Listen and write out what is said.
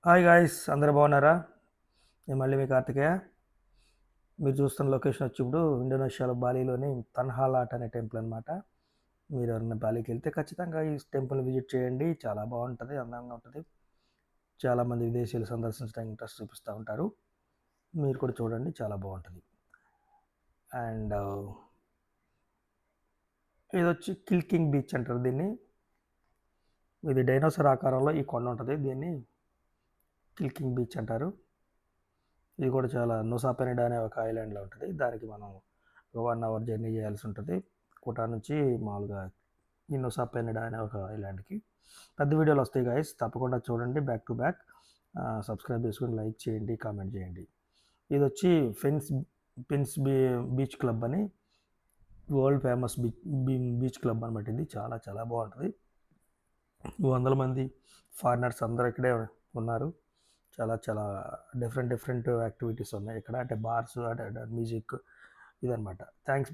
Hi guys, అందరూ బాగున్నారా? నేను మళ్ళీ మీ కార్తికేయ. మీరు చూస్తున్న లొకేషన్ వచ్చి ఇప్పుడు ఇండోనేషియాలో బాలీలోని తన్హాలాట్ అనే టెంపుల్ అనమాట. మీరు ఎవరైనా బాలీకి వెళ్తే ఖచ్చితంగా ఈ టెంపుల్ విజిట్ చేయండి. చాలా బాగుంటుంది, అందంగా ఉంటుంది. చాలామంది విదేశీయులు సందర్శించడానికి ఇంట్రెస్ట్ చూపిస్తూ ఉంటారు. మీరు కూడా చూడండి, చాలా బాగుంటుంది. అండ్ ఇది వచ్చి కిల్కింగ్ బీచ్ అంటారు దీన్ని. ఇది డైనోసార్ ఆకారంలో ఈ కొండ ఉంటుంది. దీన్ని కిల్కింగ్ బీచ్ అంటారు. ఇది కూడా చాలా నుసా పెనిడా అనే ఒక ఐలాండ్లో ఉంటుంది. దానికి మనం ఒక 1 అవర్ జర్నీ చేయాల్సి ఉంటుంది కోటా నుంచి మామూలుగా ఈ నుసా పెనిడా అనే ఒక ఐలాండ్కి. పెద్ద వీడియోలు వస్తాయి గాయస్, తప్పకుండా చూడండి బ్యాక్ టు బ్యాక్. సబ్స్క్రైబ్ చేసుకొని లైక్ చేయండి, కామెంట్ చేయండి. ఇది వచ్చి ఫిన్స్ బీచ్ క్లబ్ అని వరల్డ్ ఫేమస్ బీచ్ క్లబ్ అనమాట. ఇది చాలా చాలా బాగుంటుంది. 100 మంది ఫారినర్స్ అందరూ ఇక్కడే ఉన్నారు. చాలా చాలా డిఫరెంట్ యాక్టివిటీస్ ఉన్నాయి ఇక్కడ. అంటే బార్స్, అంటే మ్యూజిక్, ఇదనమాట. థ్యాంక్స్.